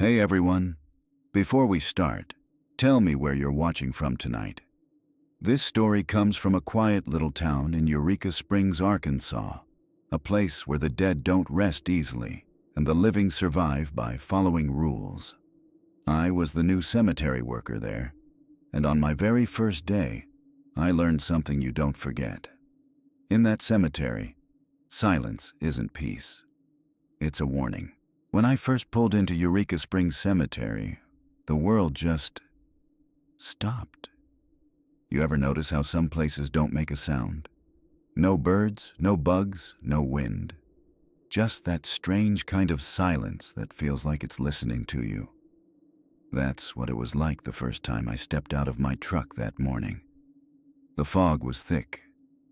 Hey everyone, before we start, tell me where you're watching from tonight. This story comes from a quiet little town in Eureka Springs, Arkansas, a place where the dead don't rest easily and the living survive by following rules. I was the new cemetery worker there, and on my very first day, I learned something you don't forget. In that cemetery, silence isn't peace. It's a warning. When I first pulled into Eureka Springs Cemetery, the world just stopped. You ever notice how some places don't make a sound? No birds, no bugs, no wind. Just that strange kind of silence that feels like it's listening to you. That's what it was like the first time I stepped out of my truck that morning. The fog was thick,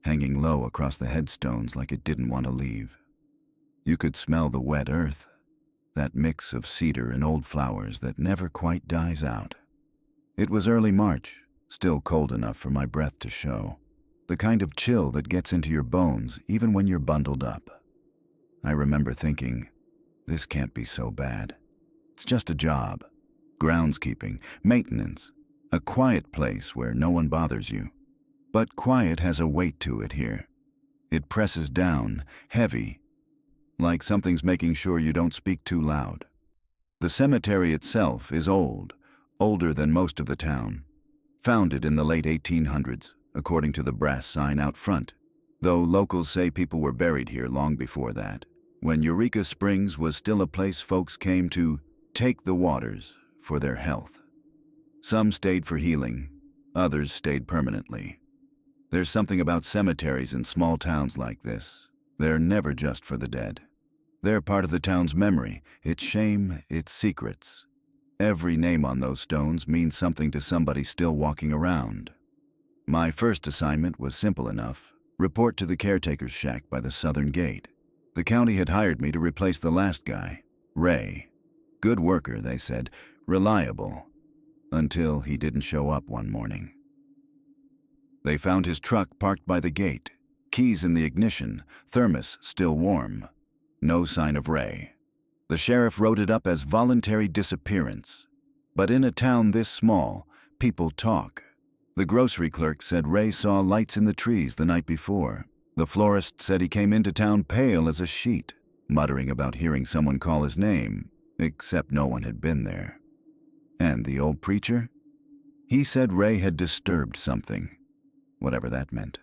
hanging low across the headstones like it didn't want to leave. You could smell the wet earth, that mix of cedar and old flowers that never quite dies out. It was early March, still cold enough for my breath to show, the kind of chill that gets into your bones even when you're bundled up. I remember thinking, this can't be so bad. It's just a job, groundskeeping, maintenance, a quiet place where no one bothers you. But quiet has a weight to it here. It presses down, heavy, like something's making sure you don't speak too loud. The cemetery itself is old, older than most of the town. Founded in the late 1800s, according to the brass sign out front, though locals say people were buried here long before that, when Eureka Springs was still a place folks came to take the waters for their health. Some stayed for healing, others stayed permanently. There's something about cemeteries in small towns like this. They're never just for the dead. They're part of the town's memory, its shame, its secrets. Every name on those stones means something to somebody still walking around. My first assignment was simple enough: report to the caretaker's shack by the southern gate. The county had hired me to replace the last guy, Ray. Good worker, they said, reliable, until he didn't show up one morning. They found his truck parked by the gate, keys in the ignition, thermos still warm. No sign of Ray. The sheriff wrote it up as voluntary disappearance. But in a town this small, people talk. The grocery clerk said Ray saw lights in the trees the night before. The florist said he came into town pale as a sheet, muttering about hearing someone call his name, except no one had been there. And the old preacher? He said Ray had disturbed something, whatever that meant.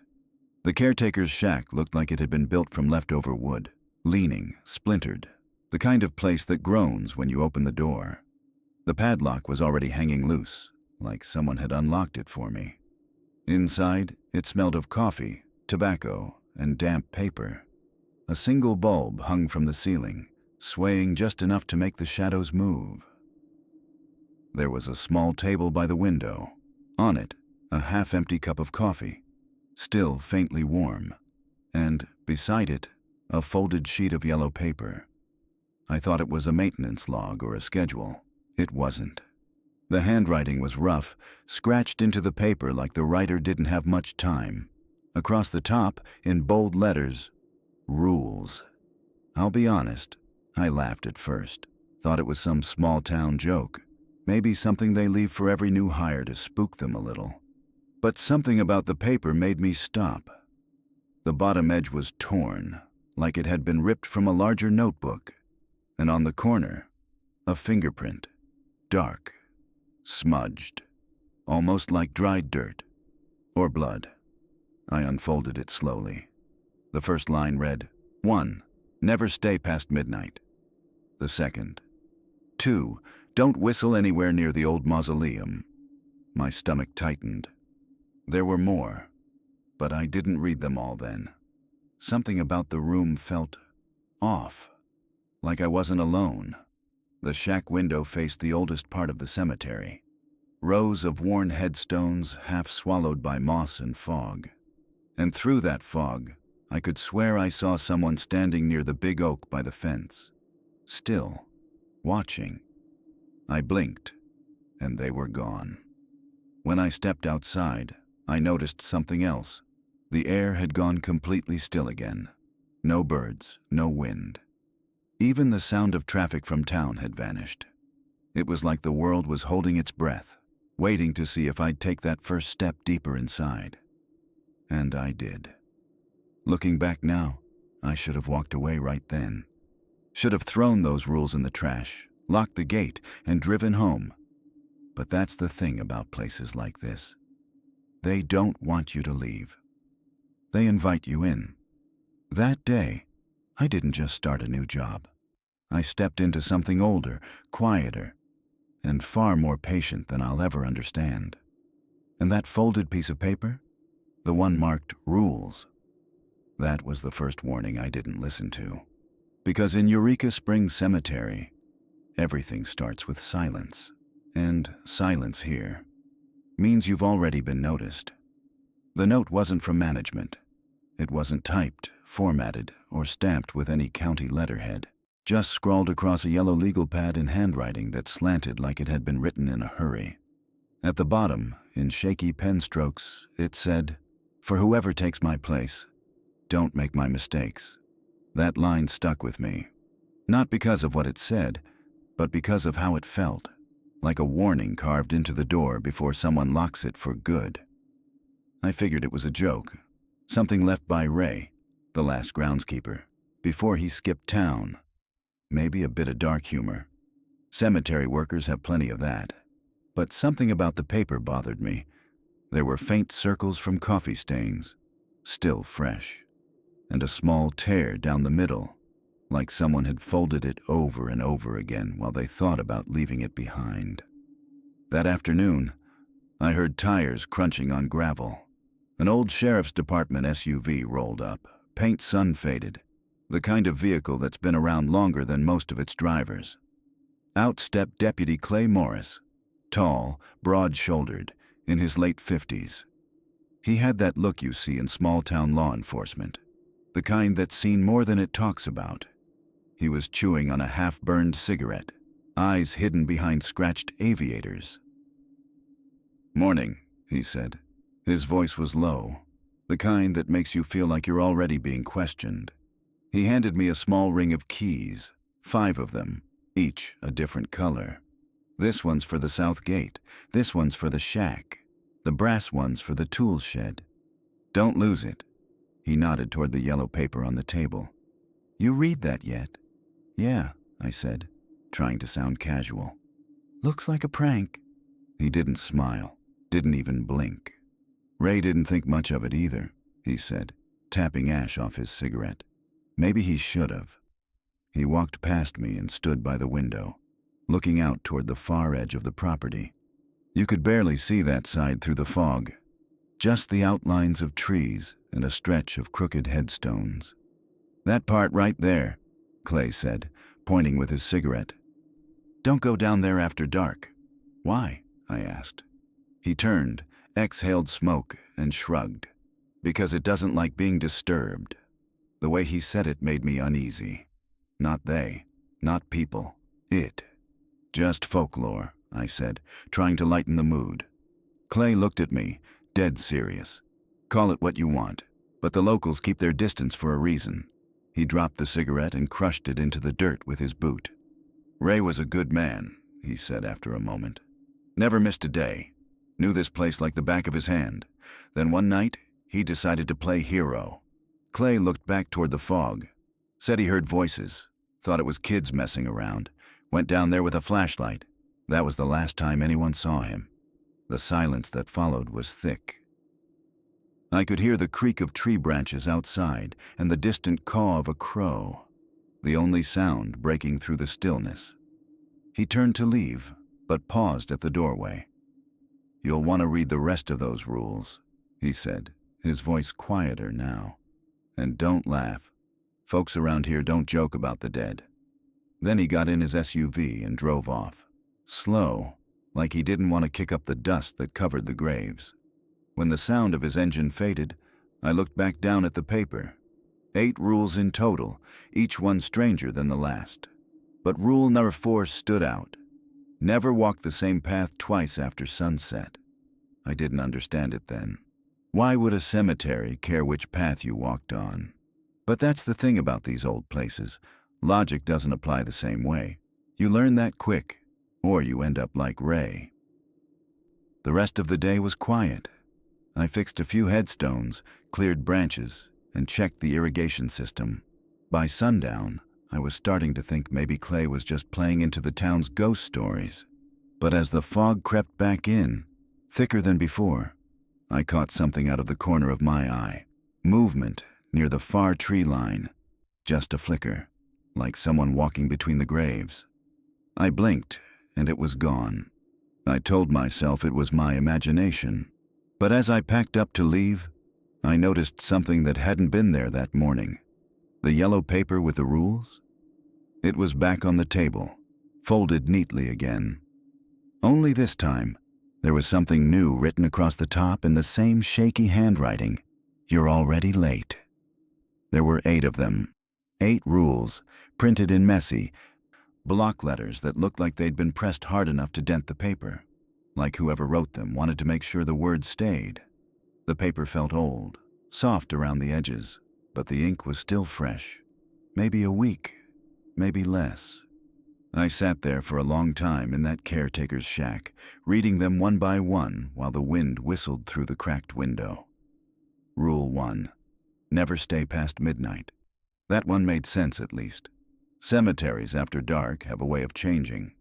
The caretaker's shack looked like it had been built from leftover wood. Leaning, splintered, the kind of place that groans when you open the door. The padlock was already hanging loose, like someone had unlocked it for me. Inside, it smelled of coffee, tobacco, and damp paper. A single bulb hung from the ceiling, swaying just enough to make the shadows move. There was a small table by the window. On it, a half-empty cup of coffee, still faintly warm, and beside it, a folded sheet of yellow paper. I thought it was a maintenance log or a schedule. It wasn't. The handwriting was rough, scratched into the paper like the writer didn't have much time. Across the top, in bold letters, rules. I'll be honest, I laughed at first. Thought it was some small-town joke. Maybe something they leave for every new hire to spook them a little. But something about the paper made me stop. The bottom edge was torn, like it had been ripped from a larger notebook, and on the corner, a fingerprint, dark, smudged, almost like dried dirt, or blood. I unfolded it slowly. The first line read, 1. Never stay past midnight. The second, 2. Don't whistle anywhere near the old mausoleum. My stomach tightened. There were more, but I didn't read them all then. Something about the room felt off, like I wasn't alone. The shack window faced the oldest part of the cemetery. Rows of worn headstones half swallowed by moss and fog. And through that fog, I could swear I saw someone standing near the big oak by the fence. Still, watching. I blinked, and they were gone. When I stepped outside, I noticed something else. The air had gone completely still again. No birds, no wind. Even the sound of traffic from town had vanished. It was like the world was holding its breath, waiting to see if I'd take that first step deeper inside. And I did. Looking back now, I should have walked away right then. Should have thrown those rules in the trash, locked the gate, and driven home. But that's the thing about places like this. They don't want you to leave. They invite you in. That day, I didn't just start a new job. I stepped into something older, quieter, and far more patient than I'll ever understand. And that folded piece of paper? The one marked rules. That was the first warning I didn't listen to. Because in Eureka Springs Cemetery, everything starts with silence. And silence here means you've already been noticed. The note wasn't from management. It wasn't typed, formatted, or stamped with any county letterhead. Just scrawled across a yellow legal pad in handwriting that slanted like it had been written in a hurry. At the bottom, in shaky pen strokes, it said, "For whoever takes my place, don't make my mistakes." That line stuck with me. Not because of what it said, but because of how it felt. Like a warning carved into the door before someone locks it for good. I figured it was a joke. Something left by Ray, the last groundskeeper, before he skipped town. Maybe a bit of dark humor. Cemetery workers have plenty of that. But something about the paper bothered me. There were faint circles from coffee stains, still fresh, and a small tear down the middle, like someone had folded it over and over again while they thought about leaving it behind. That afternoon, I heard tires crunching on gravel. An old sheriff's department SUV rolled up, paint sun-faded, the kind of vehicle that's been around longer than most of its drivers. Out stepped Deputy Clay Morris, tall, broad-shouldered, in his late 50s. He had that look you see in small-town law enforcement, the kind that's seen more than it talks about. He was chewing on a half-burned cigarette, eyes hidden behind scratched aviators. "Morning," he said. His voice was low, the kind that makes you feel like you're already being questioned. He handed me a small ring of keys, 5 of them, each a different color. This one's for the south gate, this one's for the shack, the brass one's for the tool shed. Don't lose it. He nodded toward the yellow paper on the table. "You read that yet?" "Yeah," I said, trying to sound casual. "Looks like a prank." He didn't smile, didn't even blink. "Ray didn't think much of it either," he said, tapping ash off his cigarette. "Maybe he should have." He walked past me and stood by the window, looking out toward the far edge of the property. You could barely see that side through the fog, just the outlines of trees and a stretch of crooked headstones. "That part right there," Clay said, pointing with his cigarette. "Don't go down there after dark." "Why?" I asked. He turned, exhaled smoke, and shrugged. "Because it doesn't like being disturbed." The way he said it made me uneasy. Not they, not people, it. "Just folklore," I said, trying to lighten the mood. Clay looked at me, dead serious. "Call it what you want, but the locals keep their distance for a reason." He dropped the cigarette and crushed it into the dirt with his boot. "Ray was a good man," he said after a moment. "Never missed a day. Knew this place like the back of his hand. Then one night, he decided to play hero." Clay looked back toward the fog. Said he heard voices. Thought it was kids messing around. Went down there with a flashlight. That was the last time anyone saw him. The silence that followed was thick. I could hear the creak of tree branches outside and the distant caw of a crow, the only sound breaking through the stillness. He turned to leave, but paused at the doorway. "You'll want to read the rest of those rules," he said, his voice quieter now. "And don't laugh. Folks around here don't joke about the dead." Then he got in his SUV and drove off, slow, like he didn't want to kick up the dust that covered the graves. When the sound of his engine faded, I looked back down at the paper. 8 rules in total, each one stranger than the last. But rule number 4 stood out. Never walk the same path twice after sunset. I didn't understand it then. Why would a cemetery care which path you walked on? But that's the thing about these old places. Logic doesn't apply the same way. You learn that quick. or you end up like Ray. The rest of the day was quiet. I fixed a few headstones, cleared branches, and checked the irrigation system. By sundown, I was starting to think maybe Clay was just playing into the town's ghost stories. But as the fog crept back in, thicker than before, I caught something out of the corner of my eye. Movement near the far tree line. Just a flicker, like someone walking between the graves. I blinked, and it was gone. I told myself it was my imagination. But as I packed up to leave, I noticed something that hadn't been there that morning. The yellow paper with the rules? It was back on the table, folded neatly again. Only this time, there was something new written across the top in the same shaky handwriting. You're already late. There were 8 of them. 8 rules, printed in messy block letters that looked like they'd been pressed hard enough to dent the paper. Like whoever wrote them wanted to make sure the words stayed. The paper felt old, soft around the edges, but the ink was still fresh. Maybe a week, maybe less. I sat there for a long time in that caretaker's shack, reading them one by one while the wind whistled through the cracked window. Rule 1. Never stay past midnight. That one made sense at least. Cemeteries after dark have a way of changing.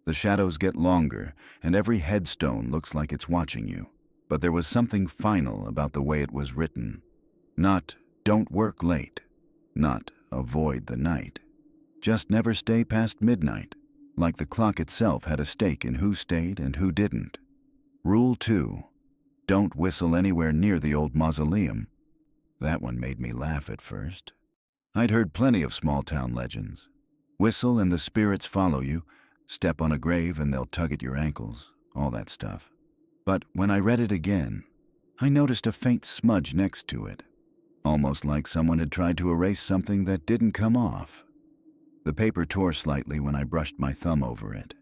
The shadows get longer, and every headstone looks like it's watching you. But there was something final about the way it was written. Not, don't work late. Not, avoid the night. Just never stay past midnight, like the clock itself had a stake in who stayed and who didn't. Rule 2. Don't whistle anywhere near the old mausoleum. That one made me laugh at first. I'd heard plenty of small-town legends. Whistle and the spirits follow you. Step on a grave and they'll tug at your ankles. All that stuff. But when I read it again, I noticed a faint smudge next to it. Almost like someone had tried to erase something that didn't come off. The paper tore slightly when I brushed my thumb over it.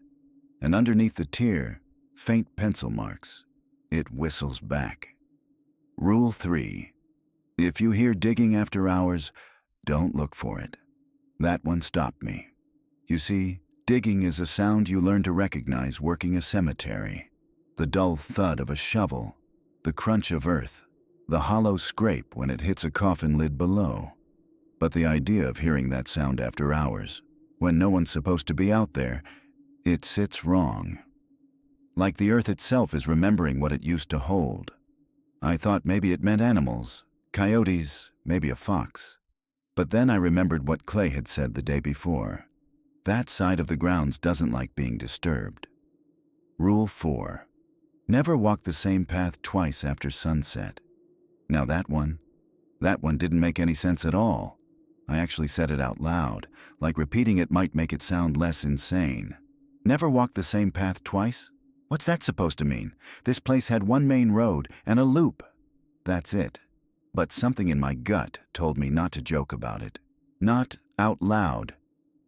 And underneath the tear, faint pencil marks. It whistles back. Rule 3. If you hear digging after hours, don't look for it. That one stopped me. You see, digging is a sound you learn to recognize working a cemetery. The dull thud of a shovel, the crunch of earth, the hollow scrape when it hits a coffin lid below. But the idea of hearing that sound after hours, when no one's supposed to be out there, it sits wrong. Like the earth itself is remembering what it used to hold. I thought maybe it meant animals, coyotes, maybe a fox. But then I remembered what Clay had said the day before. That side of the grounds doesn't like being disturbed. Rule 4. Never walk the same path twice after sunset. Now that one didn't make any sense at all. I actually said it out loud, like repeating it might make it sound less insane. Never walk the same path twice? What's that supposed to mean? This place had one main road and a loop. That's it. But something in my gut told me not to joke about it. Not out loud.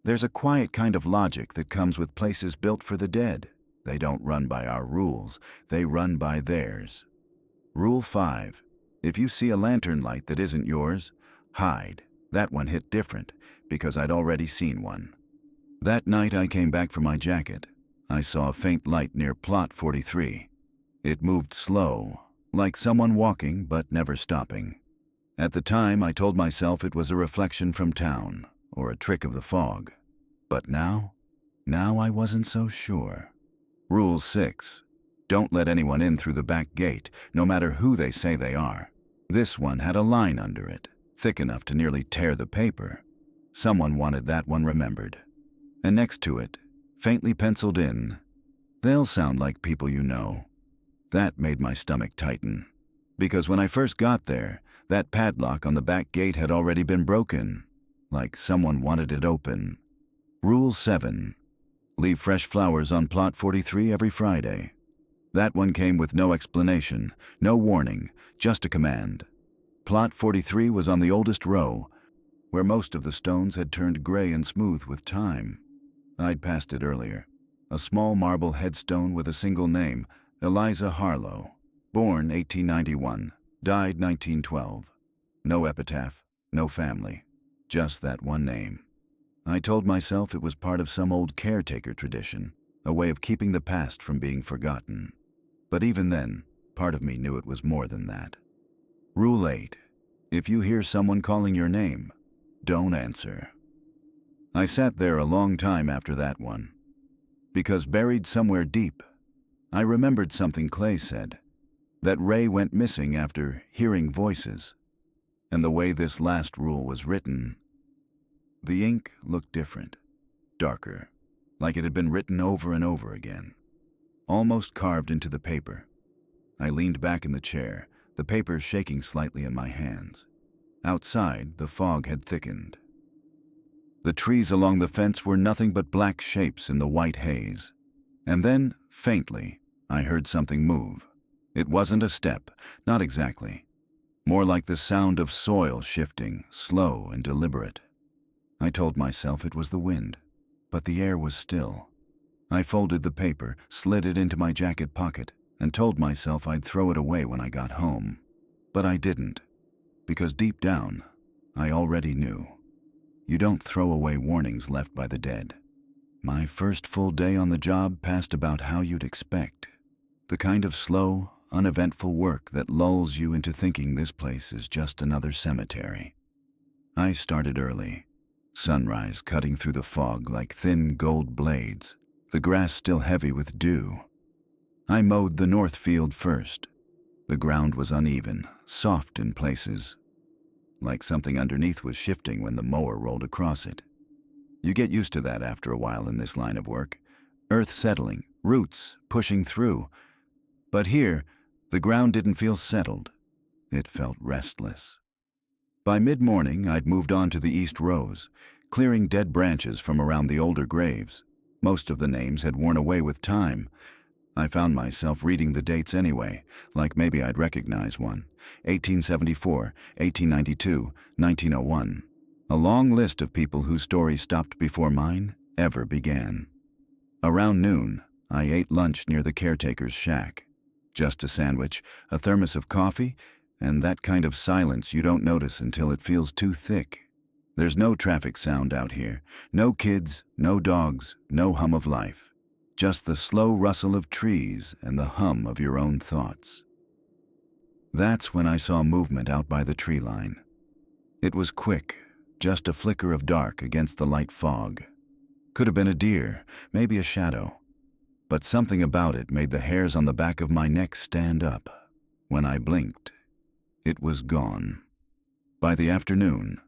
There's a quiet kind of logic that comes with places built for the dead. They don't run by our rules, they run by theirs. Rule 5. If you see a lantern light that isn't yours, hide. That one hit different, because I'd already seen one. That night I came back for my jacket. I saw a faint light near plot 43. It moved slow, like someone walking but never stopping. At the time, I told myself it was a reflection from town, or a trick of the fog. But now I wasn't so sure. Rule 6. Don't let anyone in through the back gate, no matter who they say they are. This one had a line under it, thick enough to nearly tear the paper. Someone wanted that one remembered. And next to it, faintly penciled in, they'll sound like people you know. That made my stomach tighten, because when I first got there, that padlock on the back gate had already been broken, like someone wanted it open. Rule 7. Leave fresh flowers on plot 43 every Friday. That one came with no explanation, no warning, just a command. Plot 43 was on the oldest row, where most of the stones had turned gray and smooth with time. I'd passed it earlier. A small marble headstone with a single name, Eliza Harlow, born 1891, died 1912. No epitaph, no family, just that one name. I told myself it was part of some old caretaker tradition. a way of keeping the past from being forgotten. But even then, part of me knew it was more than that. Rule 8. If you hear someone calling your name, don't answer. I sat there a long time after that one, because buried somewhere deep, I remembered something Clay said, that Ray went missing after hearing voices, and the way this last rule was written, the ink looked different, darker, like it had been written over and over again, almost carved into the paper. I leaned back in the chair, the paper shaking slightly in my hands. Outside, the fog had thickened. The trees along the fence were nothing but black shapes in the white haze. And then, faintly, I heard something move. It wasn't a step, not exactly. More like the sound of soil shifting, slow and deliberate. I told myself it was the wind, but the air was still. I folded the paper, slid it into my jacket pocket, and told myself I'd throw it away when I got home. But I didn't, because deep down, I already knew. You don't throw away warnings left by the dead. My first full day on the job passed about how you'd expect. The kind of slow, uneventful work that lulls you into thinking this place is just another cemetery. I started early. Sunrise cutting through the fog like thin gold blades, the grass still heavy with dew. I mowed the north field first. The ground was uneven, soft in places, like something underneath was shifting when the mower rolled across it. You get used to that after a while in this line of work. Earth settling, roots pushing through. But here, the ground didn't feel settled. It felt restless. By mid-morning, I'd moved on to the east rows, clearing dead branches from around the older graves. Most of the names had worn away with time. I found myself reading the dates anyway, like maybe I'd recognize one. 1874, 1892, 1901. A long list of people whose stories stopped before mine ever began. Around noon, I ate lunch near the caretaker's shack. Just a sandwich, a thermos of coffee, and that kind of silence you don't notice until it feels too thick. There's no traffic sound out here. No kids, no dogs, no hum of life. Just the slow rustle of trees and the hum of your own thoughts. That's when I saw movement out by the tree line. It was quick, just a flicker of dark against the light fog. Could have been a deer, maybe a shadow. But something about it made the hairs on the back of my neck stand up. When I blinked, it was gone. By the afternoon,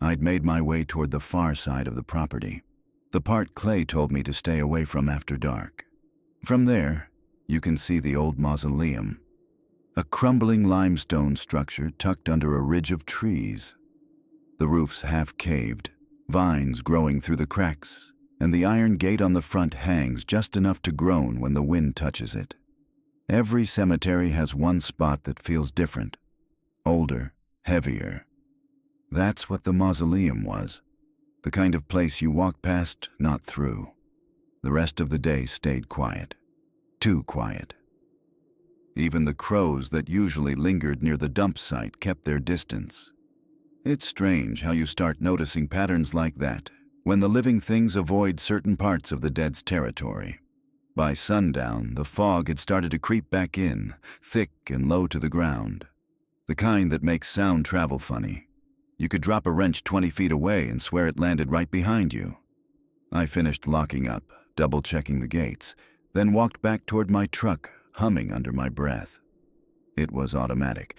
I'd made my way toward the far side of the property, the part Clay told me to stay away from after dark. From there, you can see the old mausoleum, a crumbling limestone structure tucked under a ridge of trees. The roof's half-caved, vines growing through the cracks, and the iron gate on the front hangs just enough to groan when the wind touches it. Every cemetery has one spot that feels different, older, heavier. That's what the mausoleum was, the kind of place you walk past, not through. The rest of the day stayed quiet, too quiet. Even the crows that usually lingered near the dump site kept their distance. It's strange how you start noticing patterns like that when the living things avoid certain parts of the dead's territory. By sundown, the fog had started to creep back in, thick and low to the ground. The kind that makes sound travel funny. You could drop a wrench 20 feet away and swear it landed right behind you. I finished locking up, double-checking the gates, then walked back toward my truck, humming under my breath. It was automatic,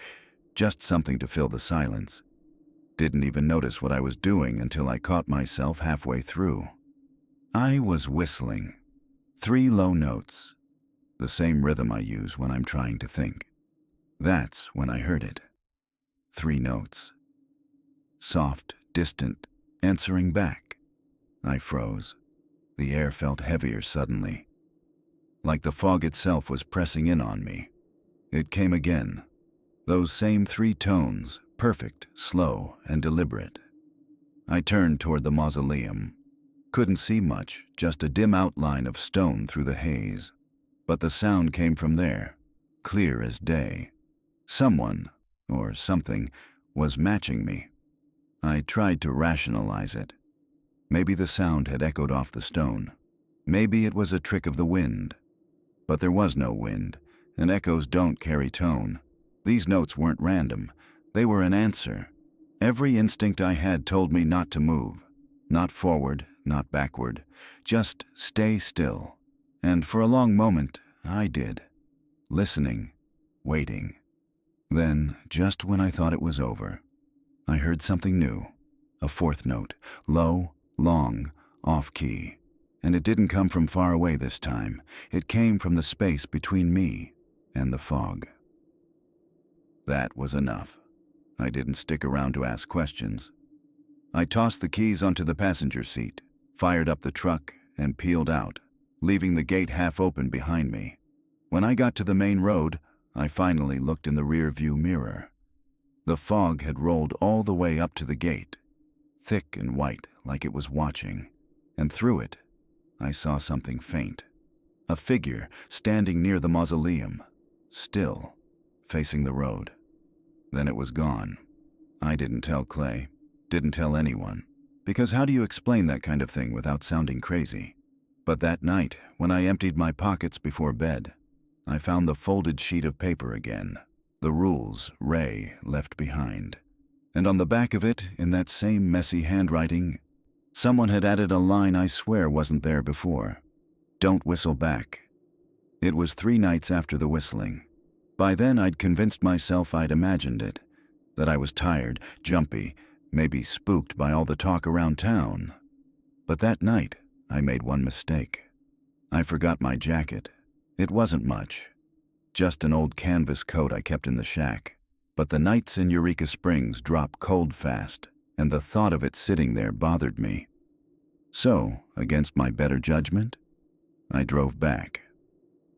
just something to fill the silence. Didn't even notice what I was doing until I caught myself halfway through. I was whistling. 3 low notes, the same rhythm I use when I'm trying to think. That's when I heard it. 3 notes. Soft, distant, answering back. I froze. The air felt heavier suddenly, like the fog itself was pressing in on me. It came again. Those same 3 tones, perfect, slow, and deliberate. I turned toward the mausoleum. Couldn't see much, just a dim outline of stone through the haze. But the sound came from there, clear as day. Someone, or something, was matching me. I tried to rationalize it. Maybe the sound had echoed off the stone. Maybe it was a trick of the wind. But there was no wind, and echoes don't carry tone. These notes weren't random. They were an answer. Every instinct I had told me not to move. Not forward, not backward. Just stay still. And for a long moment, I did. Listening, waiting. Then, just when I thought it was over, I heard something new. A fourth note, low, long, off-key. And it didn't come from far away this time. It came from the space between me and the fog. That was enough. I didn't stick around to ask questions. I tossed the keys onto the passenger seat, fired up the truck, and peeled out, leaving the gate half open behind me. When I got to the main road, I finally looked in the rear-view mirror. The fog had rolled all the way up to the gate, thick and white like it was watching, and through it, I saw something faint. A figure standing near the mausoleum, still, facing the road. Then it was gone. I didn't tell Clay, didn't tell anyone, because how do you explain that kind of thing without sounding crazy? But that night, when I emptied my pockets before bed, I found the folded sheet of paper again, the rules Ray left behind. And on the back of it, in that same messy handwriting, someone had added a line I swear wasn't there before. Don't whistle back. It was 3 nights after the whistling. By then I'd convinced myself I'd imagined it, that I was tired, jumpy, maybe spooked by all the talk around town. But that night, I made one mistake. I forgot my jacket. It wasn't much, just an old canvas coat I kept in the shack. But the nights in Eureka Springs drop cold fast, and the thought of it sitting there bothered me. So, against my better judgment, I drove back.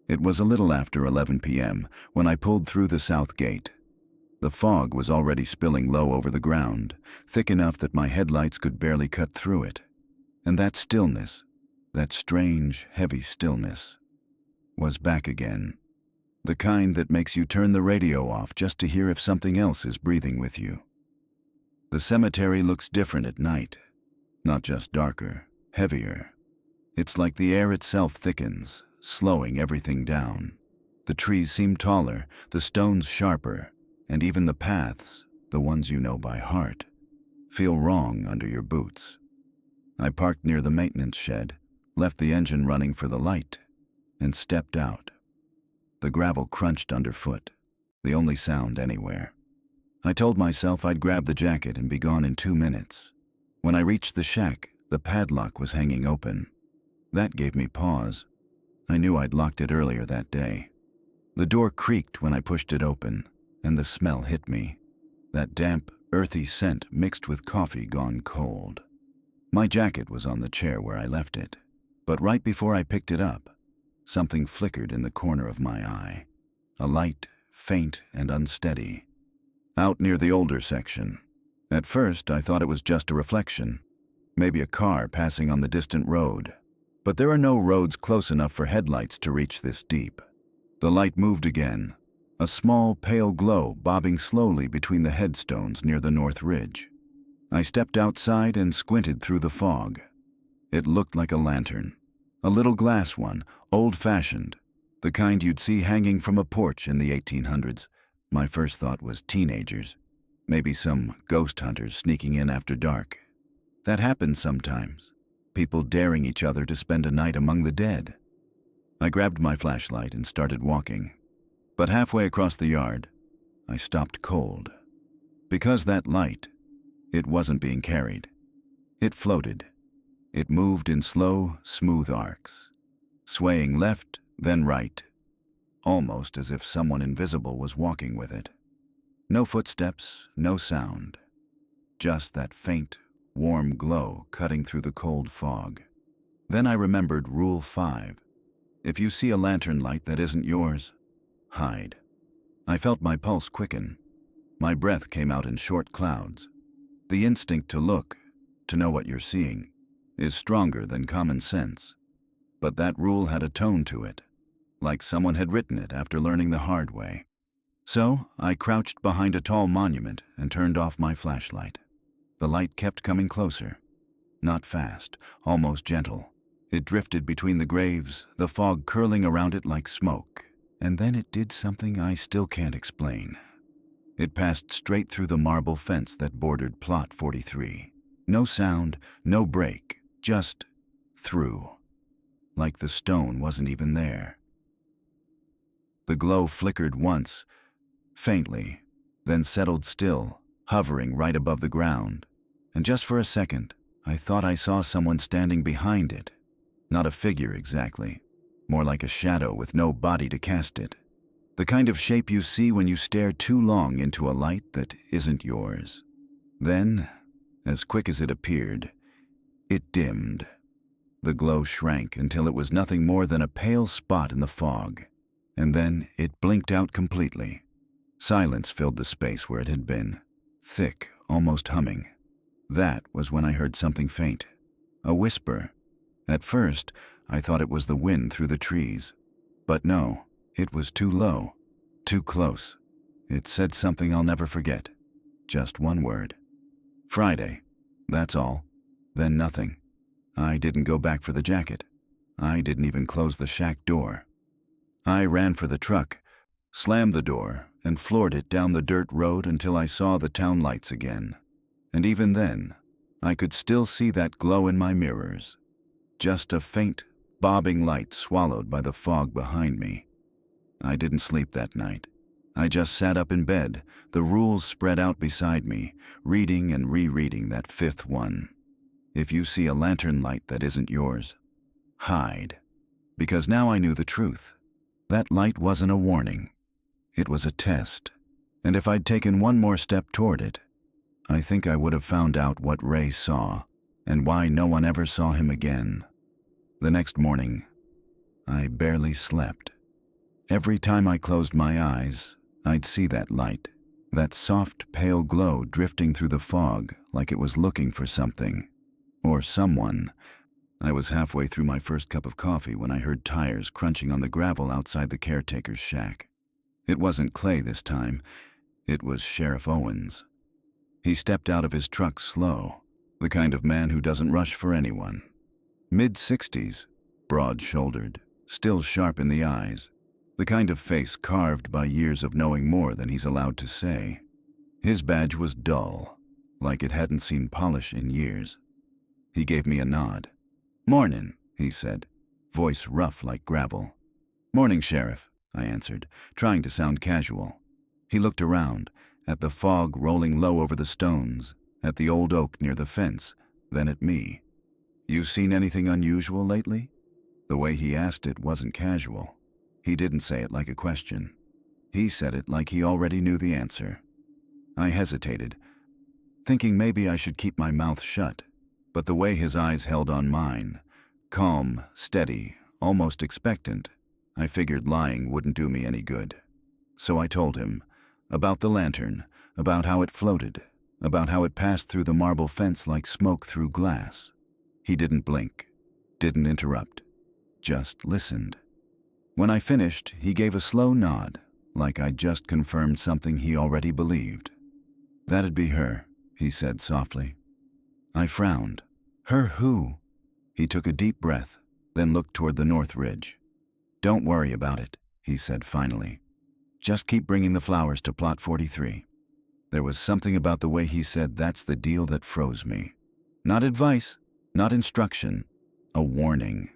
It was a little after 11 p.m. when I pulled through the south gate. The fog was already spilling low over the ground, thick enough that my headlights could barely cut through it. And that stillness, that strange, heavy stillness, was back again. The kind that makes you turn the radio off just to hear if something else is breathing with you. The cemetery looks different at night, not just darker, heavier. It's like the air itself thickens, slowing everything down. The trees seem taller, the stones sharper, and even the paths, the ones you know by heart, feel wrong under your boots. I parked near the maintenance shed, left the engine running for the light, and stepped out. The gravel crunched underfoot, the only sound anywhere. I told myself I'd grab the jacket and be gone in 2 minutes. When I reached the shack, the padlock was hanging open. That gave me pause. I knew I'd locked it earlier that day. The door creaked when I pushed it open, and the smell hit me. That damp, earthy scent mixed with coffee gone cold. My jacket was on the chair where I left it, but right before I picked it up, something flickered in the corner of my eye. A light, faint and unsteady. Out near the older section. At first, I thought it was just a reflection. Maybe a car passing on the distant road. But there are no roads close enough for headlights to reach this deep. The light moved again, a small, pale glow bobbing slowly between the headstones near the north ridge. I stepped outside and squinted through the fog. It looked like a lantern. A little glass one, old-fashioned, the kind you'd see hanging from a porch in the 1800s. My first thought was teenagers, maybe some ghost hunters sneaking in after dark. That happens sometimes, people daring each other to spend a night among the dead. I grabbed my flashlight and started walking, but halfway across the yard, I stopped cold. Because that light, it wasn't being carried. It floated. It moved in slow, smooth arcs, swaying left, then right, almost as if someone invisible was walking with it. No footsteps, no sound, just that faint, warm glow cutting through the cold fog. Then I remembered Rule 5. If you see a lantern light that isn't yours, hide. I felt my pulse quicken. My breath came out in short clouds. The instinct to look, to know what you're seeing, is stronger than common sense. But that rule had a tone to it, like someone had written it after learning the hard way. So I crouched behind a tall monument and turned off my flashlight. The light kept coming closer. Not fast, almost gentle. It drifted between the graves, the fog curling around it like smoke, and then it did something I still can't explain. It passed straight through the marble fence that bordered Plot 43. No sound, no break, just through. Like the stone wasn't even there. The glow flickered once, faintly, then settled still, hovering right above the ground. And just for a second, I thought I saw someone standing behind it. Not a figure exactly, more like a shadow with no body to cast it. The kind of shape you see when you stare too long into a light that isn't yours. Then, as quick as it appeared, it dimmed. The glow shrank until it was nothing more than a pale spot in the fog, and then it blinked out completely. Silence filled the space where it had been, thick, almost humming. That was when I heard something faint, a whisper. At first, I thought it was the wind through the trees. But no, it was too low, too close. It said something I'll never forget. Just one word. Friday. That's all. Then nothing. I didn't go back for the jacket. I didn't even close the shack door. I ran for the truck, slammed the door, and floored it down the dirt road until I saw the town lights again. And even then, I could still see that glow in my mirrors. Just a faint, bobbing light swallowed by the fog behind me. I didn't sleep that night. I just sat up in bed, the rules spread out beside me, reading and rereading that fifth one. If you see a lantern light that isn't yours, hide. Because now I knew the truth. That light wasn't a warning. It was a test. And if I'd taken one more step toward it, I think I would have found out what Ray saw and why no one ever saw him again. The next morning, I barely slept. Every time I closed my eyes, I'd see that light, that soft, pale glow drifting through the fog like it was looking for something. Or someone. I was halfway through my first cup of coffee when I heard tires crunching on the gravel outside the caretaker's shack. It wasn't Clay this time. It was Sheriff Owens. He stepped out of his truck slow, the kind of man who doesn't rush for anyone. Mid-60s, broad-shouldered, still sharp in the eyes, the kind of face carved by years of knowing more than he's allowed to say. His badge was dull, like it hadn't seen polish in years. He gave me a nod. "Mornin'," he said, voice rough like gravel. "Morning, Sheriff," I answered, trying to sound casual. He looked around, at the fog rolling low over the stones, at the old oak near the fence, then at me. "You seen anything unusual lately?" The way he asked it wasn't casual. He didn't say it like a question. He said it like he already knew the answer. I hesitated, thinking maybe I should keep my mouth shut, but the way his eyes held on mine, calm, steady, almost expectant, I figured lying wouldn't do me any good. So I told him about the lantern, about how it floated, about how it passed through the marble fence like smoke through glass. He didn't blink, didn't interrupt, just listened. When I finished, he gave a slow nod, like I'd just confirmed something he already believed. "That'd be her," he said softly. I frowned. "Her who?" He took a deep breath, then looked toward the north ridge. "Don't worry about it," he said finally. "Just keep bringing the flowers to Plot 43. There was something about the way he said that's the deal that froze me. Not advice, not instruction, a warning.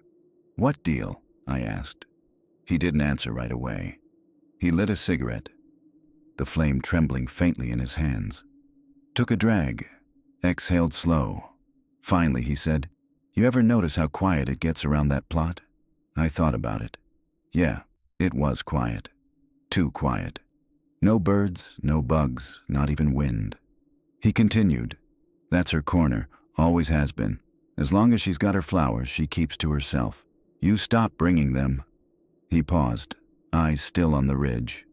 "What deal?" I asked. He didn't answer right away. He lit a cigarette, the flame trembling faintly in his hands. Took a drag, exhaled slow. Finally, he said, "You ever notice how quiet it gets around that plot?" I thought about it. Yeah, it was quiet. Too quiet. No birds, no bugs, not even wind. He continued, "That's her corner, always has been. As long as she's got her flowers, she keeps to herself. You stop bringing them." He paused, eyes still on the ridge.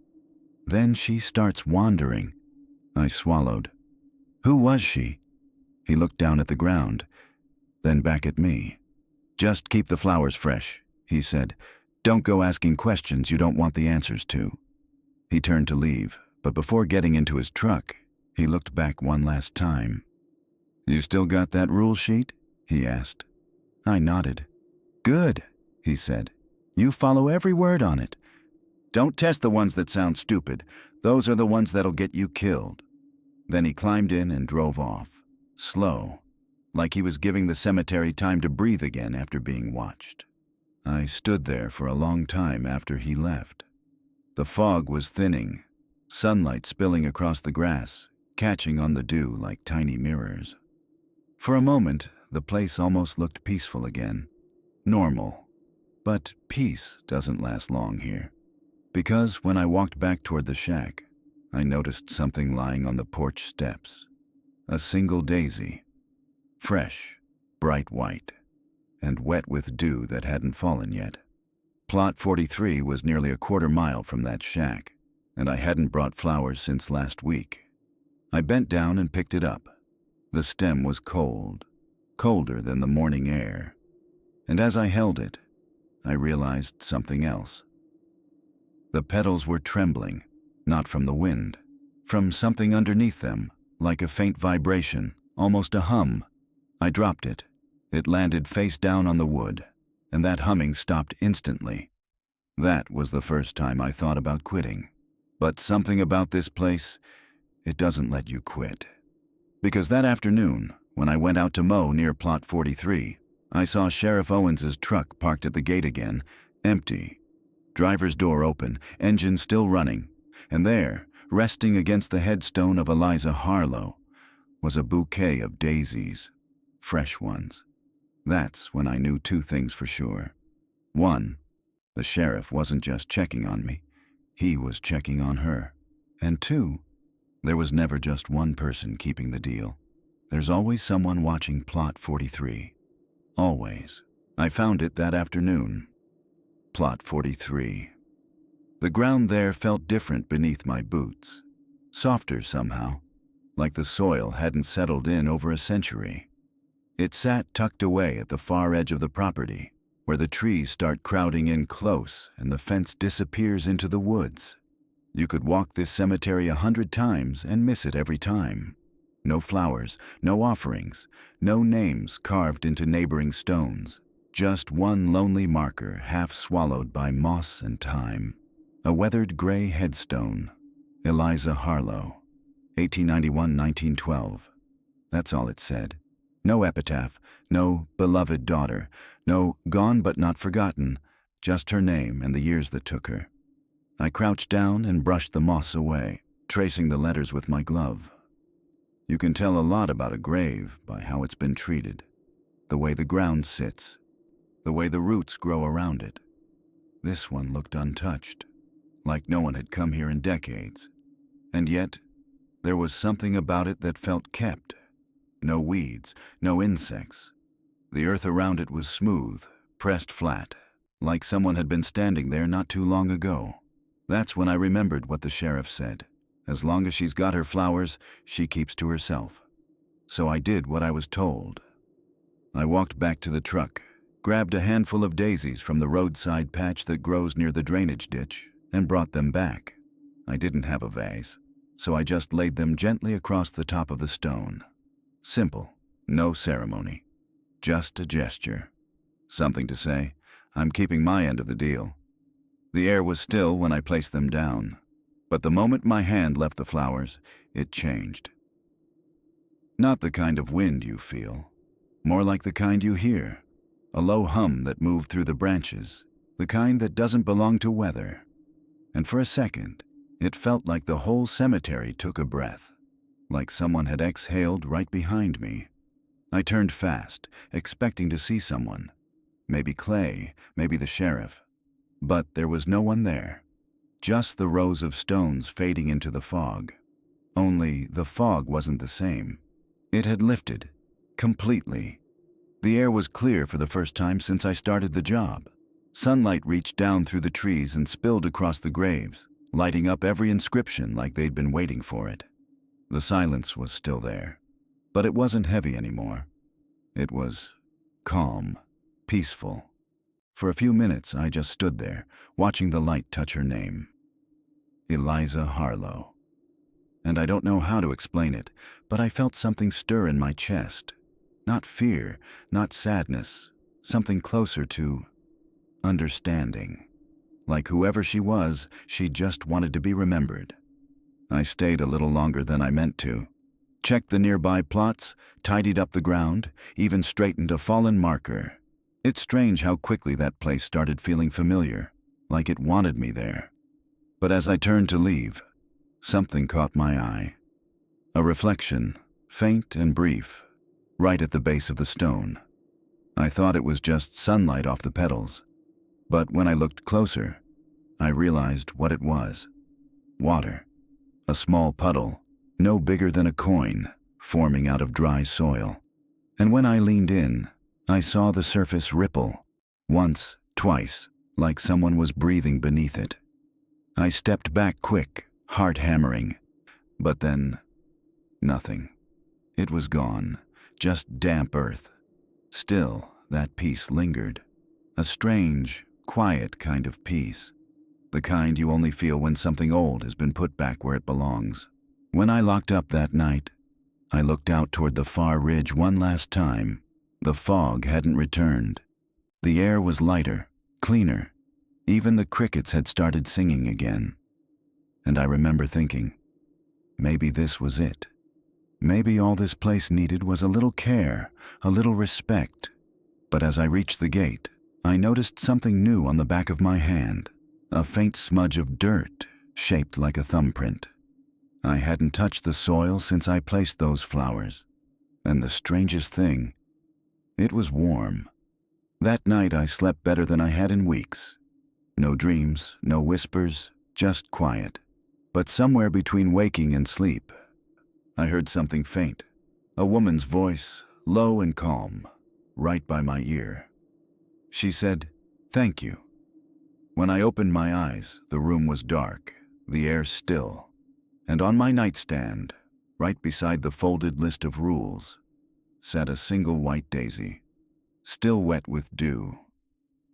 "Then she starts wandering." I swallowed. "Who was she?" He looked down at the ground, then back at me. "Just keep the flowers fresh," he said. "Don't go asking questions you don't want the answers to." He turned to leave, but before getting into his truck, he looked back one last time. "You still got that rule sheet?" he asked. I nodded. Good, he said. You follow every word on it. Don't test the ones that sound stupid. Those are the ones that'll get you killed. Then he climbed in and drove off, slow, like he was giving the cemetery time to breathe again after being watched. I stood there for a long time after he left. The fog was thinning, sunlight spilling across the grass, catching on the dew like tiny mirrors. For a moment, the place almost looked peaceful again. Normal. But peace doesn't last long here. Because when I walked back toward the shack, I noticed something lying on the porch steps. A single daisy. Fresh, bright white, and wet with dew that hadn't fallen yet. Plot 43 was nearly a quarter-mile from that shack, and I hadn't brought flowers since last week. I bent down and picked it up. The stem was cold, colder than the morning air. And as I held it, I realized something else. The petals were trembling, not from the wind, from something underneath them, like a faint vibration, almost a hum. I dropped it. It landed face down on the wood, and that humming stopped instantly. That was the first time I thought about quitting. But something about this place, it doesn't let you quit. Because that afternoon, when I went out to mow near Plot 43, I saw Sheriff Owens's truck parked at the gate again, empty. Driver's door open, engine still running, and there, resting against the headstone of Eliza Harlow, was a bouquet of daisies, fresh ones. That's when I knew two things for sure. One, the sheriff wasn't just checking on me, he was checking on her. And two, there was never just one person keeping the deal. There's always someone watching Plot 43. Always. I found it that afternoon. Plot 43. The ground there felt different beneath my boots. Softer somehow, like the soil hadn't settled in over a century. It sat tucked away at the far edge of the property, where the trees start crowding in close and the fence disappears into the woods. You could walk this cemetery 100 times and miss it every time. No flowers, no offerings, no names carved into neighboring stones. Just one lonely marker half swallowed by moss and time. A weathered gray headstone. Eliza Harlow, 1891-1912. That's all it said. No epitaph, no beloved daughter, no gone but not forgotten, just her name and the years that took her. I crouched down and brushed the moss away, tracing the letters with my glove. You can tell a lot about a grave by how it's been treated, the way the ground sits, the way the roots grow around it. This one looked untouched, like no one had come here in decades. And yet, there was something about it that felt kept. No weeds, no insects. The earth around it was smooth, pressed flat, like someone had been standing there not too long ago. That's when I remembered what the sheriff said. As long as she's got her flowers, she keeps to herself. So I did what I was told. I walked back to the truck, grabbed a handful of daisies from the roadside patch that grows near the drainage ditch, and brought them back. I didn't have a vase, so I just laid them gently across the top of the stone. Simple, no ceremony, just a gesture. Something to say, I'm keeping my end of the deal. The air was still when I placed them down, but the moment my hand left the flowers, it changed. Not the kind of wind you feel, more like the kind you hear, a low hum that moved through the branches, the kind that doesn't belong to weather. And for a second, it felt like the whole cemetery took a breath, like someone had exhaled right behind me. I turned fast, expecting to see someone. Maybe Clay, maybe the sheriff. But there was no one there. Just the rows of stones fading into the fog. Only the fog wasn't the same. It had lifted, completely. The air was clear for the first time since I started the job. Sunlight reached down through the trees and spilled across the graves, lighting up every inscription like they'd been waiting for it. The silence was still there, but it wasn't heavy anymore. It was calm, peaceful. For a few minutes, I just stood there, watching the light touch her name. Eliza Harlow. And I don't know how to explain it, but I felt something stir in my chest. Not fear, not sadness, something closer to understanding. Like whoever she was, she just wanted to be remembered. I stayed a little longer than I meant to. Checked the nearby plots, tidied up the ground, even straightened a fallen marker. It's strange how quickly that place started feeling familiar, like it wanted me there. But as I turned to leave, something caught my eye. A reflection, faint and brief, right at the base of the stone. I thought it was just sunlight off the petals, but when I looked closer, I realized what it was. Water. A small puddle, no bigger than a coin, forming out of dry soil. And when I leaned in, I saw the surface ripple, once, twice, like someone was breathing beneath it. I stepped back quick, heart hammering, but then, nothing. It was gone, just damp earth. Still, that peace lingered. A strange, quiet kind of peace. The kind you only feel when something old has been put back where it belongs. When I locked up that night, I looked out toward the far ridge one last time. The fog hadn't returned. The air was lighter, cleaner. Even the crickets had started singing again. And I remember thinking, maybe this was it. Maybe all this place needed was a little care, a little respect. But as I reached the gate, I noticed something new on the back of my hand. A faint smudge of dirt, shaped like a thumbprint. I hadn't touched the soil since I placed those flowers. And the strangest thing, it was warm. That night I slept better than I had in weeks. No dreams, no whispers, just quiet. But somewhere between waking and sleep, I heard something faint. A woman's voice, low and calm, right by my ear. She said, "Thank you." When I opened my eyes, the room was dark, the air still, and on my nightstand, right beside the folded list of rules, sat a single white daisy, still wet with dew.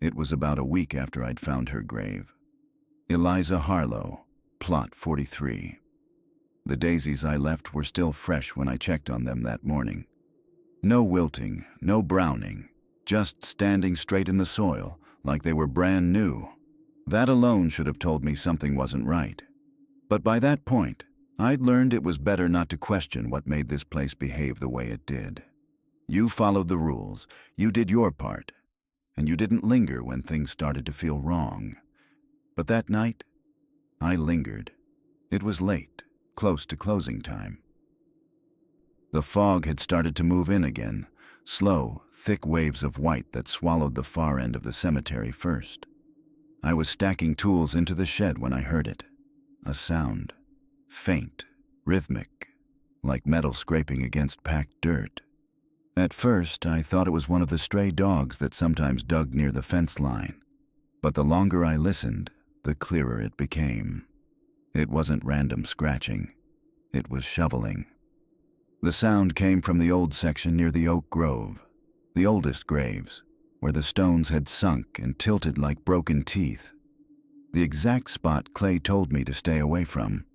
It was about a week after I'd found her grave. Eliza Harlow, Plot 43. The daisies I left were still fresh when I checked on them that morning. No wilting, no browning, just standing straight in the soil, like they were brand new. That alone should have told me something wasn't right. But by that point, I'd learned it was better not to question what made this place behave the way it did. You followed the rules, you did your part, and you didn't linger when things started to feel wrong. But that night, I lingered. It was late, close to closing time. The fog had started to move in again, slow, thick waves of white that swallowed the far end of the cemetery first. I was stacking tools into the shed when I heard it. A sound, faint, rhythmic, like metal scraping against packed dirt. At first, I thought it was one of the stray dogs that sometimes dug near the fence line. But the longer I listened, the clearer it became. It wasn't random scratching. It was shoveling. The sound came from the old section near the oak grove, the oldest graves, where the stones had sunk and tilted like broken teeth. The exact spot Clay told me to stay away from.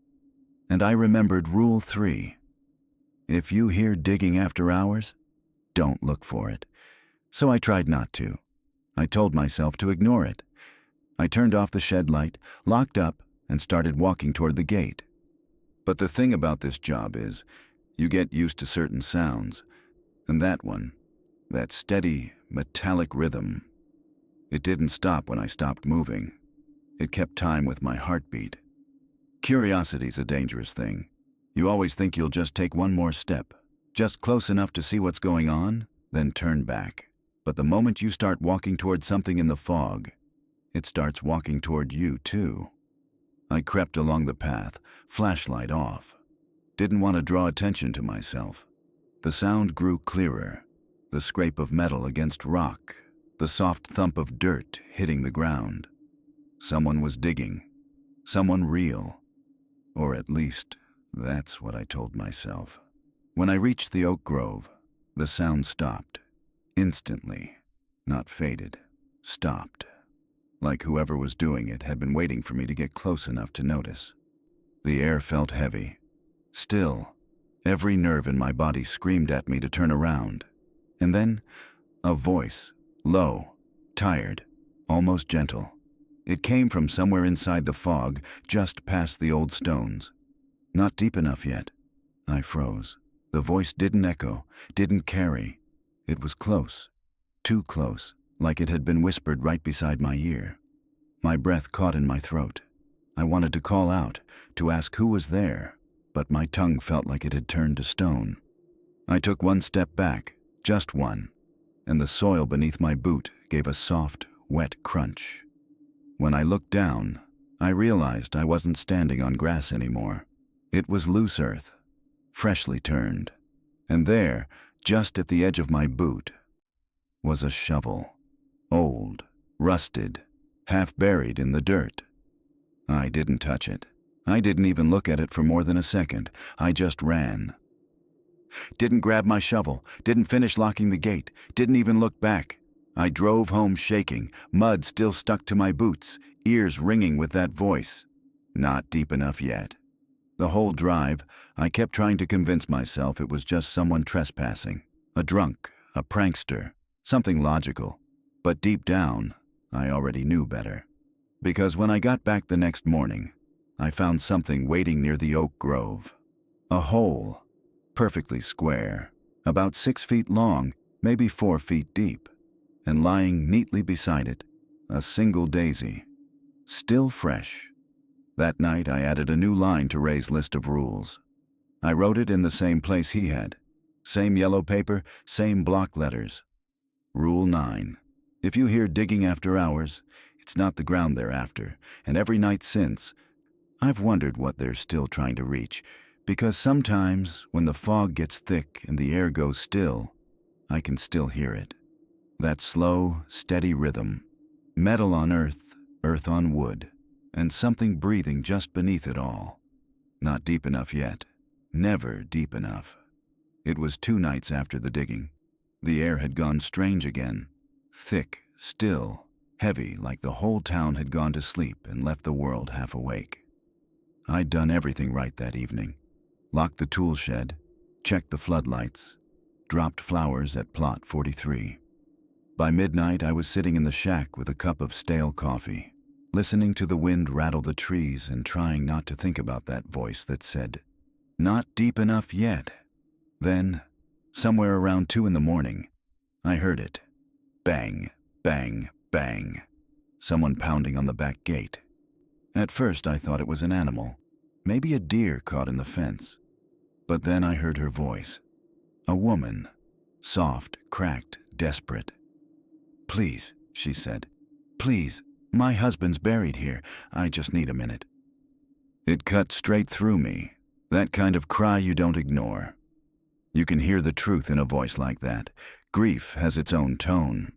And I remembered Rule 3. If you hear digging after hours, don't look for it. So I tried not to. I told myself to ignore it. I turned off the shed light, locked up, and started walking toward the gate. But the thing about this job is, you get used to certain sounds, and that one, that steady, metallic rhythm, it didn't stop when I stopped moving. It kept time with my heartbeat. Curiosity's a dangerous thing. You always think you'll just take one more step, just close enough to see what's going on, then turn back. But the moment you start walking toward something in the fog, it starts walking toward you too. I crept along the path, flashlight off. Didn't want to draw attention to myself. The sound grew clearer, the scrape of metal against rock, the soft thump of dirt hitting the ground. Someone was digging, someone real, or at least that's what I told myself. When I reached the oak grove, the sound stopped, instantly, not faded, stopped, like whoever was doing it had been waiting for me to get close enough to notice. The air felt heavy. Still, every nerve in my body screamed at me to turn around. And then, a voice, Low, tired, almost gentle. It came from somewhere inside the fog, just past the old stones. Not deep enough yet. I froze. The voice didn't echo, didn't carry. It was close. Too close, like it had been whispered right beside my ear. My breath caught in my throat. I wanted to call out, to ask who was there, but my tongue felt like it had turned to stone. I took one step back, just one, and the soil beneath my boot gave a soft, wet crunch. When I looked down, I realized I wasn't standing on grass anymore. It was loose earth, freshly turned, and there, just at the edge of my boot, was a shovel. Old, rusted, half buried in the dirt. I didn't touch it. I didn't even look at it for more than a second. I just ran. Didn't grab my shovel, didn't finish locking the gate, didn't even look back. I drove home shaking, mud still stuck to my boots, ears ringing with that voice. Not deep enough yet. The whole drive, I kept trying to convince myself it was just someone trespassing. A drunk, a prankster, something logical. But deep down, I already knew better. Because when I got back the next morning, I found something waiting near the oak grove. A hole, perfectly square, about 6 feet long, maybe 4 feet deep, and lying neatly beside it, a single daisy, still fresh. That night I added a new line to Ray's list of rules. I wrote it in the same place he had. Same yellow paper, same block letters. Rule 9. If you hear digging after hours, it's not the ground they're after, and every night since, I've wondered what they're still trying to reach, because sometimes, when the fog gets thick and the air goes still, I can still hear it. That slow, steady rhythm. Metal on earth, earth on wood, and something breathing just beneath it all. Not deep enough yet. Never deep enough. It was 2 nights after the digging. The air had gone strange again. Thick, still, heavy, like the whole town had gone to sleep and left the world half awake. I'd done everything right that evening. Locked the tool shed, checked the floodlights, dropped flowers at plot 43. By midnight, I was sitting in the shack with a cup of stale coffee, listening to the wind rattle the trees and trying not to think about that voice that said, "Not deep enough yet." Then, somewhere around 2 in the morning, I heard it. Bang, bang, bang. Someone pounding on the back gate. At first, I thought it was an animal, maybe a deer caught in the fence. But then I heard her voice. A woman, soft, cracked, desperate. "Please," she said. "Please, my husband's buried here. I just need a minute." It cut straight through me, that kind of cry you don't ignore. You can hear the truth in a voice like that. Grief has its own tone.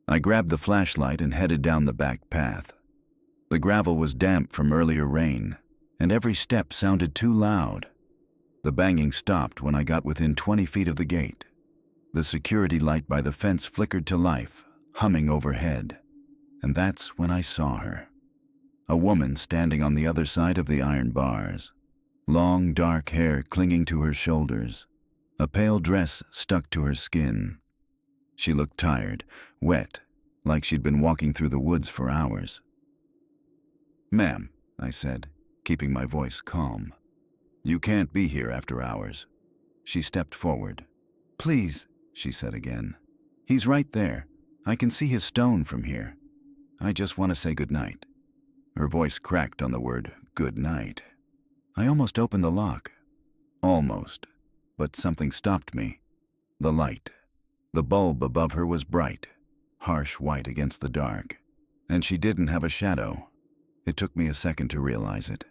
I grabbed the flashlight and headed down the back path. The gravel was damp from earlier rain, and every step sounded too loud. The banging stopped when I got within 20 feet of the gate. The security light by the fence flickered to life, humming overhead. And that's when I saw her. A woman standing on the other side of the iron bars. Long, dark hair clinging to her shoulders. A pale dress stuck to her skin. She looked tired, wet, like she'd been walking through the woods for hours. "Ma'am," I said, keeping my voice calm. "You can't be here after hours." She stepped forward. "Please," she said again. "He's right there. I can see his stone from here. I just want to say good night." Her voice cracked on the word good night. I almost opened the lock. Almost. But something stopped me. The light. The bulb above her was bright, harsh white against the dark. And she didn't have a shadow. It took me a second to realize it.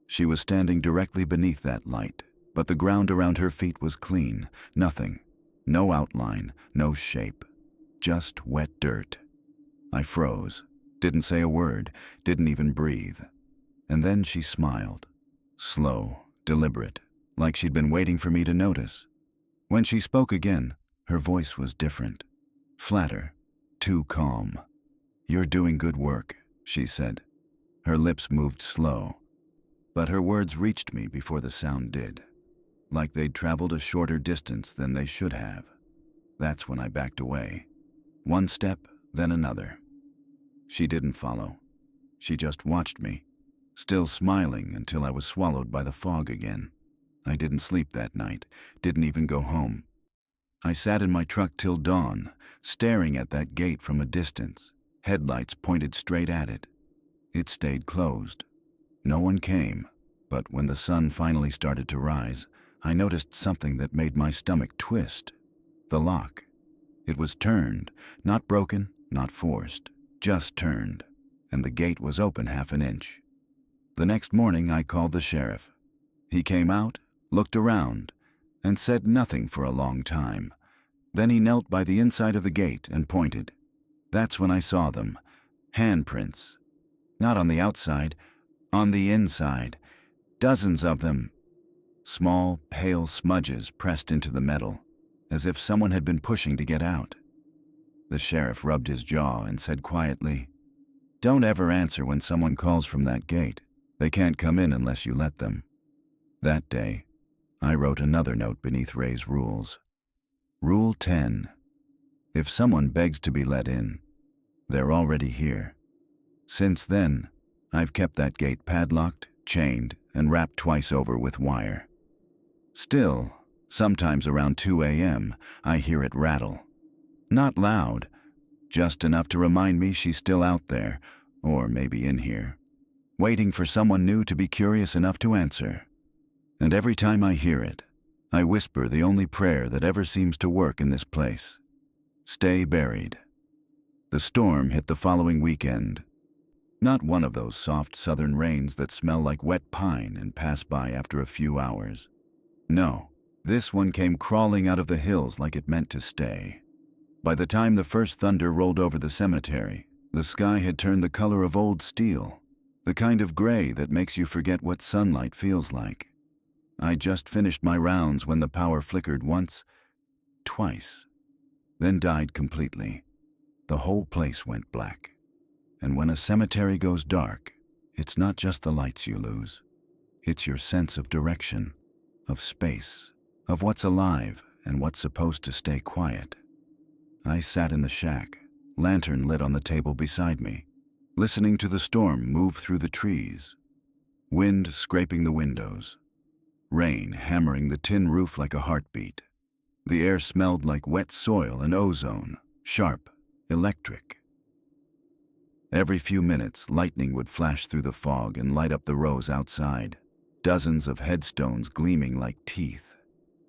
She was standing directly beneath that light, but the ground around her feet was clean. Nothing. No outline, no shape. Just wet dirt. I froze. Didn't say a word. Didn't even breathe. And then she smiled. Slow, deliberate, like she'd been waiting for me to notice. When she spoke again, her voice was different. Flatter. Too calm. "You're doing good work," she said. Her lips moved slow, but her words reached me before the sound did, like they'd traveled a shorter distance than they should have. That's when I backed away. One step, then another. She didn't follow. She just watched me, still smiling until I was swallowed by the fog again. I didn't sleep that night, didn't even go home. I sat in my truck till dawn, staring at that gate from a distance, headlights pointed straight at it. It stayed closed. No one came, but when the sun finally started to rise, I noticed something that made my stomach twist. The lock. It was turned, not broken, not forced, just turned, and the gate was open half an inch. The next morning I called the sheriff. He came out, looked around, and said nothing for a long time. Then he knelt by the inside of the gate and pointed. That's when I saw them. Handprints. Not on the outside, on the inside. Dozens of them. Small, pale smudges pressed into the metal, as if someone had been pushing to get out. The sheriff rubbed his jaw and said quietly, "Don't ever answer when someone calls from that gate. They can't come in unless you let them." That day, I wrote another note beneath Ray's rules. Rule 10. If someone begs to be let in, they're already here. Since then, I've kept that gate padlocked, chained, and wrapped twice over with wire. Still, sometimes around 2 a.m., I hear it rattle. Not loud, just enough to remind me she's still out there, or maybe in here, waiting for someone new to be curious enough to answer. And every time I hear it, I whisper the only prayer that ever seems to work in this place. Stay buried. The storm hit the following weekend. Not one of those soft southern rains that smell like wet pine and pass by after a few hours. No, this one came crawling out of the hills like it meant to stay. By the time the first thunder rolled over the cemetery, the sky had turned the color of old steel, the kind of gray that makes you forget what sunlight feels like. I just finished my rounds when the power flickered once, twice, then died completely. The whole place went black. And when a cemetery goes dark, it's not just the lights you lose. It's your sense of direction, of space, of what's alive and what's supposed to stay quiet. I sat in the shack, lantern lit on the table beside me, listening to the storm move through the trees. Wind scraping the windows. Rain hammering the tin roof like a heartbeat. The air smelled like wet soil and ozone, sharp, electric. Every few minutes, lightning would flash through the fog and light up the rows outside, dozens of headstones gleaming like teeth.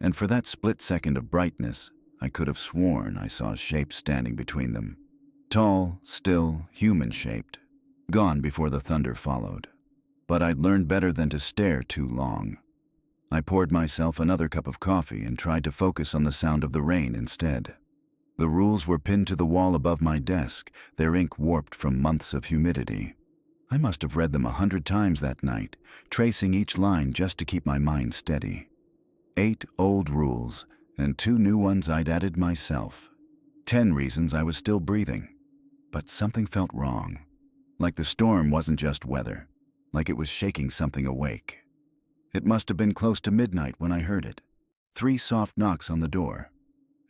And for that split second of brightness, I could have sworn I saw a shape standing between them. Tall, still, human-shaped, gone before the thunder followed. But I'd learned better than to stare too long. I poured myself another cup of coffee and tried to focus on the sound of the rain instead. The rules were pinned to the wall above my desk, their ink warped from months of humidity. I must have read them 100 times that night, tracing each line just to keep my mind steady. 8 old rules, and 2 new ones I'd added myself. 10 reasons I was still breathing. But something felt wrong. Like the storm wasn't just weather, like it was shaking something awake. It must have been close to midnight when I heard it. 3 soft knocks on the door.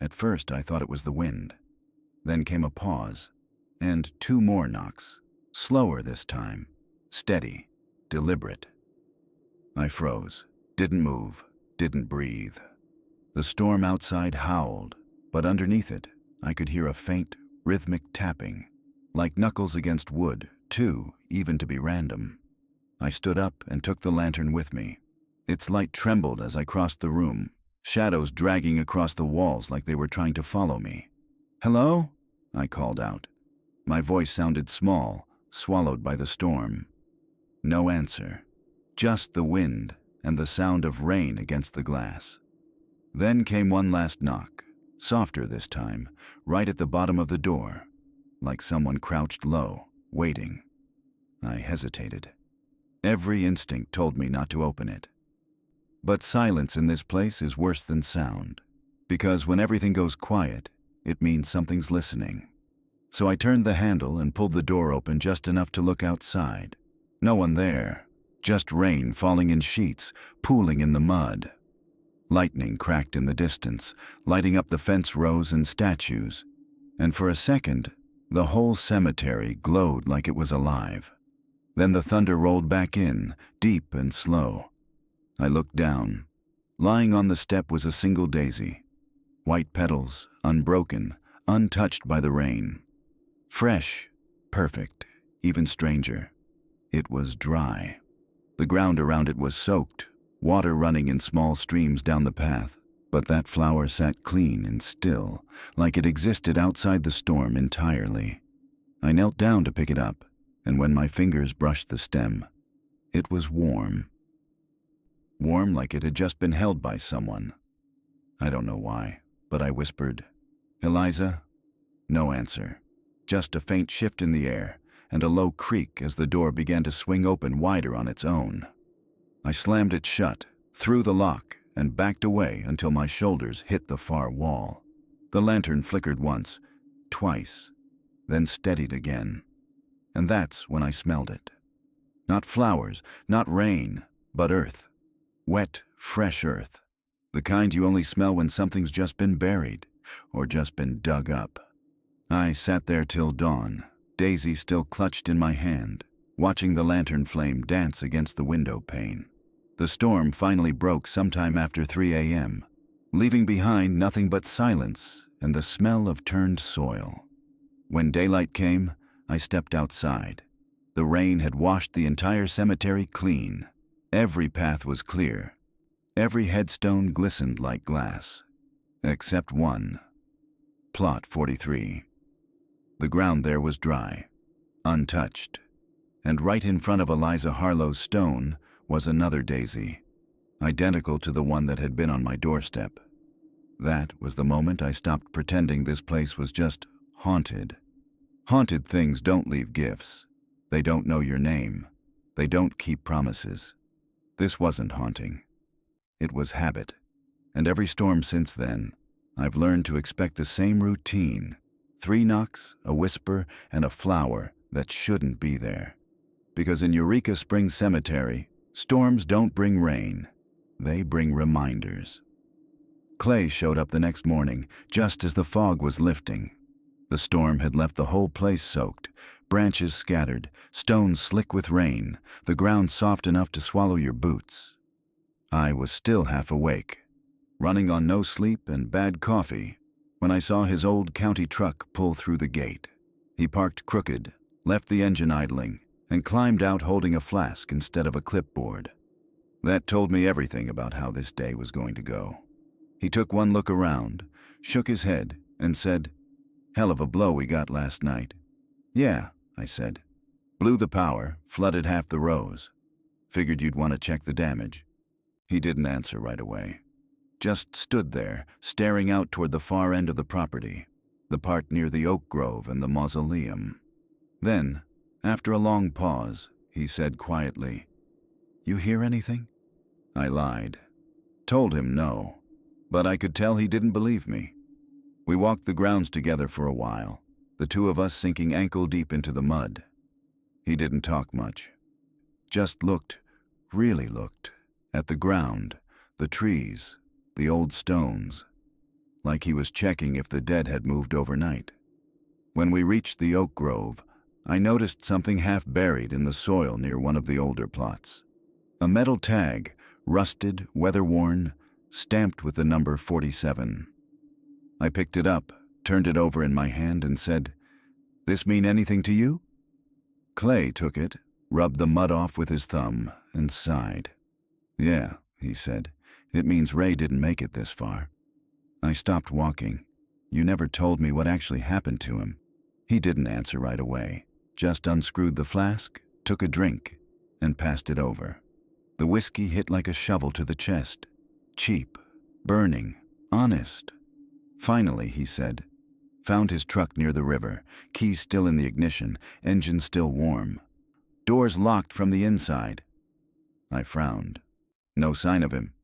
At first I thought it was the wind. Then came a pause, and 2 more knocks. Slower this time, steady, deliberate. I froze, didn't move, didn't breathe. The storm outside howled, but underneath it, I could hear a faint, rhythmic tapping, like knuckles against wood, too, even to be random. I stood up and took the lantern with me. Its light trembled as I crossed the room, shadows dragging across the walls like they were trying to follow me. "Hello?" I called out. My voice sounded small, swallowed by the storm. No answer, just the wind and the sound of rain against the glass. Then came one last knock, softer this time, right at the bottom of the door, like someone crouched low, waiting. I hesitated. Every instinct told me not to open it. But silence in this place is worse than sound, because when everything goes quiet, it means something's listening. So I turned the handle and pulled the door open just enough to look outside. No one there, just rain falling in sheets, pooling in the mud. Lightning cracked in the distance, lighting up the fence rows and statues. and for a second, the whole cemetery glowed like it was alive. Then the thunder rolled back in, deep and slow. I looked down. Lying on the step was a single daisy. White petals, unbroken, untouched by the rain. Fresh, perfect, even stranger. It was dry. The ground around it was soaked, water running in small streams down the path, but that flower sat clean and still, like it existed outside the storm entirely. I knelt down to pick it up, and when my fingers brushed the stem, it was warm. Warm like it had just been held by someone. I don't know why, but I whispered, "Eliza?" No answer. Just a faint shift in the air, and a low creak as the door began to swing open wider on its own. I slammed it shut, threw the lock, and backed away until my shoulders hit the far wall. The lantern flickered once, twice, then steadied again. And that's when I smelled it. Not flowers, not rain, but earth. Wet, fresh earth. The kind you only smell when something's just been buried, or just been dug up. I sat there till dawn, Daisy still clutched in my hand, watching the lantern flame dance against the window pane. The storm finally broke sometime after 3 a.m., leaving behind nothing but silence and the smell of turned soil. When daylight came, I stepped outside. The rain had washed the entire cemetery clean. Every path was clear. Every headstone glistened like glass. Except one. Plot 43. The ground there was dry, untouched, and right in front of Eliza Harlow's stone was another daisy, identical to the one that had been on my doorstep. That was the moment I stopped pretending this place was just haunted. Haunted things don't leave gifts. They don't know your name. They don't keep promises. This wasn't haunting. It was habit. And every storm since then, I've learned to expect the same routine. 3 knocks, a whisper, and a flower that shouldn't be there. Because in Eureka Springs Cemetery, storms don't bring rain. They bring reminders. Clay showed up the next morning, just as the fog was lifting. The storm had left the whole place soaked, branches scattered, stones slick with rain, the ground soft enough to swallow your boots. I was still half awake, running on no sleep and bad coffee, when I saw his old county truck pull through the gate. He parked crooked, left the engine idling, and climbed out holding a flask instead of a clipboard. That told me everything about how this day was going to go. He took one look around, shook his head, and said, "Hell of a blow we got last night." "Yeah," I said. "Blew the power, flooded half the rows. Figured you'd want to check the damage." He didn't answer right away. Just stood there, staring out toward the far end of the property, the part near the oak grove and the mausoleum. Then, after a long pause, he said quietly, "You hear anything?" I lied. Told him no, but I could tell he didn't believe me. We walked the grounds together for a while, the two of us sinking ankle-deep into the mud. He didn't talk much. Just looked, really looked, at the ground, the trees, the old stones, like he was checking if the dead had moved overnight. When we reached the oak grove, I noticed something half buried in the soil near one of the older plots. A metal tag, rusted, weather-worn, stamped with the number 47. I picked it up, turned it over in my hand, and said, "This mean anything to you?" Clay took it, rubbed the mud off with his thumb, and sighed. "Yeah," he said, "it means Ray didn't make it this far." I stopped walking. "You never told me what actually happened to him." He didn't answer right away, just unscrewed the flask, took a drink, and passed it over. The whiskey hit like a shovel to the chest. Cheap, burning, honest. "Finally," he said. Found his truck near the river, keys still in the ignition, engine still warm. Doors locked from the inside. I frowned. No sign of him.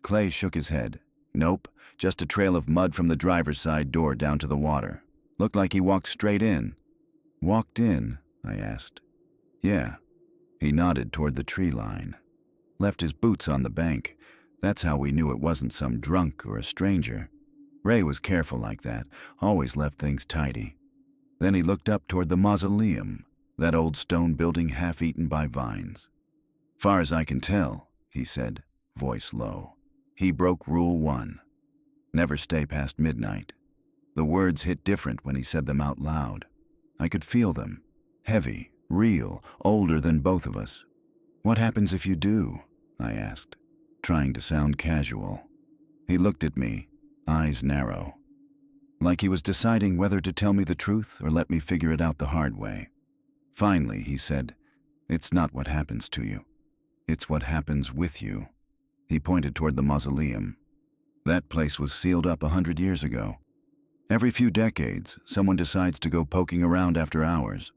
Clay shook his head. "Nope, just a trail of mud from the driver's side door down to the water. Looked like he walked straight in." "Walked in?" I asked. "Yeah." He nodded toward the tree line. "Left his boots on the bank. That's how we knew it wasn't some drunk or a stranger. Ray was careful like that, always left things tidy. Then he looked up toward the mausoleum, that old stone building half-eaten by vines. "Far as I can tell," he said, voice low, "he broke Rule 1. Never stay past midnight." The words hit different when he said them out loud. I could feel them, heavy, real, older than both of us. "What happens if you do?" I asked, trying to sound casual. He looked at me, eyes narrow, like he was deciding whether to tell me the truth or let me figure it out the hard way. Finally, he said, "It's not what happens to you. It's what happens with you." He pointed toward the mausoleum. That place was sealed up 100 years ago. Every few decades, someone decides to go poking around after hours.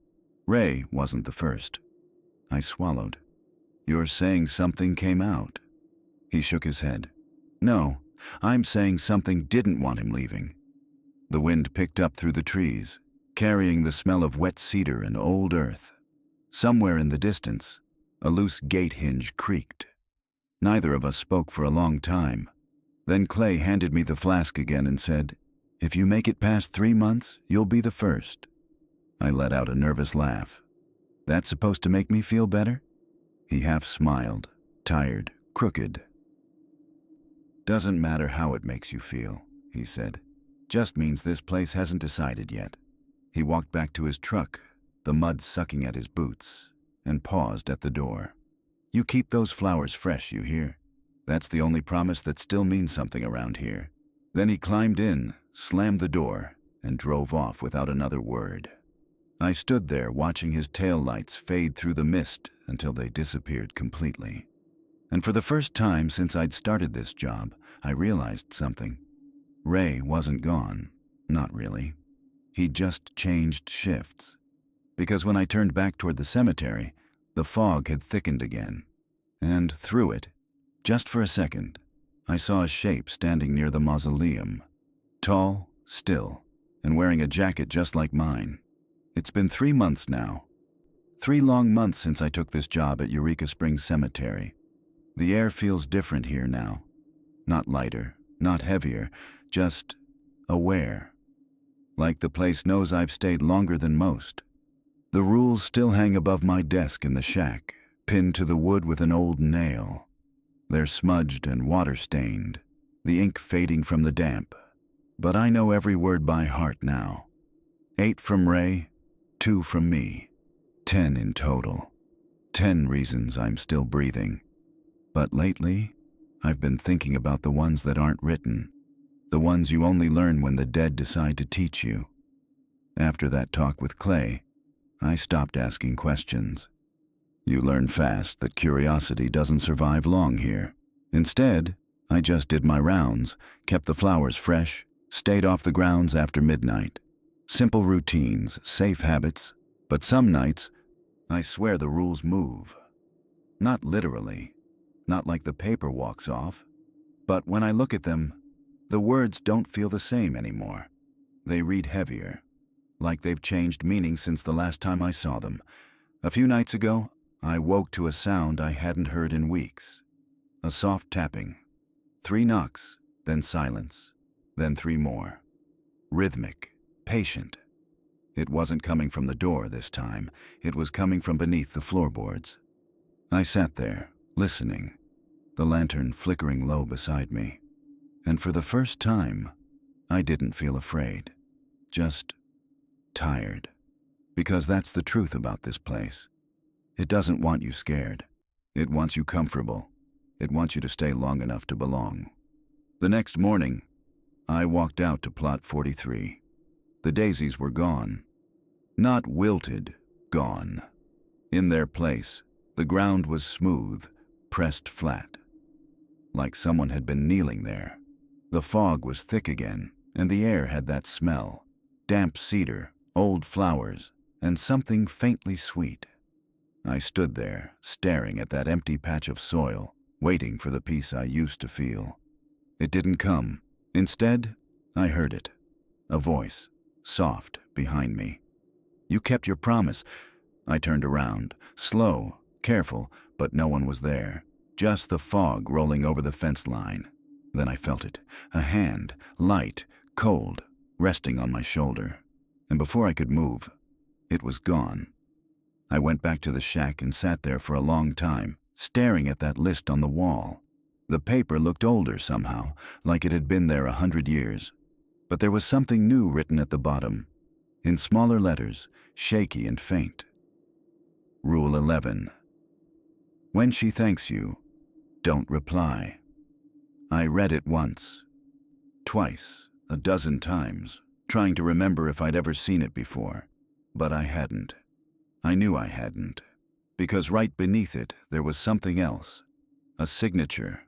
Ray wasn't the first. I swallowed. "You're saying something came out?" He shook his head. "No, I'm saying something didn't want him leaving." The wind picked up through the trees, carrying the smell of wet cedar and old earth. Somewhere in the distance, a loose gate hinge creaked. Neither of us spoke for a long time. Then Clay handed me the flask again and said, "If you make it past 3 months, you'll be the first." I let out a nervous laugh. "That's supposed to make me feel better?" He half smiled, tired, crooked. "Doesn't matter how it makes you feel," he said. "Just means this place hasn't decided yet." He walked back to his truck, the mud sucking at his boots, and paused at the door. "You keep those flowers fresh, you hear? That's the only promise that still means something around here." Then he climbed in, slammed the door, and drove off without another word. I stood there watching his taillights fade through the mist until they disappeared completely. And for the first time since I'd started this job, I realized something. Ray wasn't gone, not really. He'd just changed shifts. Because when I turned back toward the cemetery, the fog had thickened again. And through it, just for a second, I saw a shape standing near the mausoleum. Tall, still, and wearing a jacket just like mine. It's been 3 months now. 3 long months since I took this job at Eureka Springs Cemetery. The air feels different here now. Not lighter, not heavier, just aware. Like the place knows I've stayed longer than most. The rules still hang above my desk in the shack, pinned to the wood with an old nail. They're smudged and water-stained, the ink fading from the damp. But I know every word by heart now. 8 from Ray, 2 from me. 10 in total. 10 reasons I'm still breathing. But lately, I've been thinking about the ones that aren't written. The ones you only learn when the dead decide to teach you. After that talk with Clay, I stopped asking questions. You learn fast that curiosity doesn't survive long here. Instead, I just did my rounds, kept the flowers fresh, stayed off the grounds after midnight. Simple routines, safe habits, but some nights, I swear the rules move. Not literally, not like the paper walks off, but when I look at them, the words don't feel the same anymore. They read heavier, like they've changed meaning since the last time I saw them. A few nights ago, I woke to a sound I hadn't heard in weeks. A soft tapping. 3 knocks, then silence, then 3 more. Rhythmic, patient. It wasn't coming from the door this time. It was coming from beneath the floorboards. I sat there, listening, the lantern flickering low beside me. And for the first time, I didn't feel afraid. Just tired. Because that's the truth about this place. It doesn't want you scared. It wants you comfortable. It wants you to stay long enough to belong. The next morning, I walked out to plot 43. The daisies were gone. Not wilted, gone. In their place, the ground was smooth, pressed flat. Like someone had been kneeling there. The fog was thick again, and the air had that smell. Damp cedar, old flowers, and something faintly sweet. I stood there, staring at that empty patch of soil, waiting for the peace I used to feel. It didn't come. Instead, I heard it. A voice, soft, behind me. "You kept your promise." I turned around, slow, careful, but no one was there. Just the fog rolling over the fence line. Then I felt it. A hand, light, cold, resting on my shoulder, and before I could move, it was gone. I went back to the shack and sat there for a long time, staring at that list on the wall. The paper looked older somehow, like it had been there 100 years. But there was something new written at the bottom, in smaller letters, shaky and faint. Rule 11. When she thanks you, don't reply. I read it once, twice, a dozen times, trying to remember if I'd ever seen it before. But I hadn't. I knew I hadn't, because right beneath it there was something else, a signature,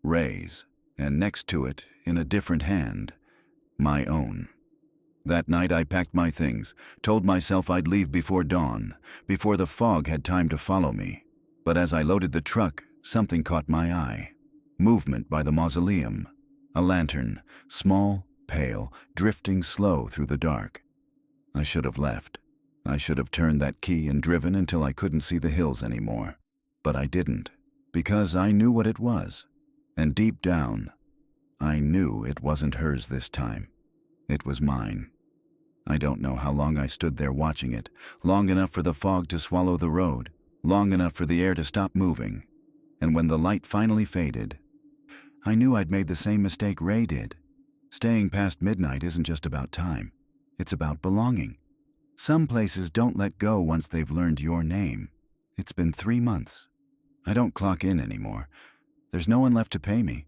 Ray's, and next to it, in a different hand, my own. That night I packed my things, told myself I'd leave before dawn, before the fog had time to follow me. But as I loaded the truck, something caught my eye. Movement by the mausoleum. A lantern, small, pale, drifting slow through the dark. I should have left. I should have turned that key and driven until I couldn't see the hills anymore. But I didn't, because I knew what it was. And deep down, I knew it wasn't hers this time. It was mine. I don't know how long I stood there watching it, long enough for the fog to swallow the road, long enough for the air to stop moving. And when the light finally faded, I knew I'd made the same mistake Ray did. Staying past midnight isn't just about time. It's about belonging. Some places don't let go once they've learned your name. It's been 3 months. I don't clock in anymore. There's no one left to pay me.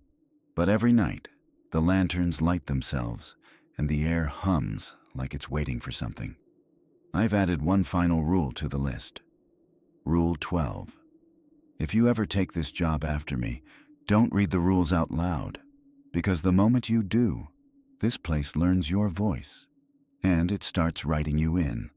But every night, the lanterns light themselves, and the air hums like it's waiting for something. I've added one final rule to the list. Rule 12. If you ever take this job after me, don't read the rules out loud, because the moment you do, this place learns your voice, and it starts writing you in.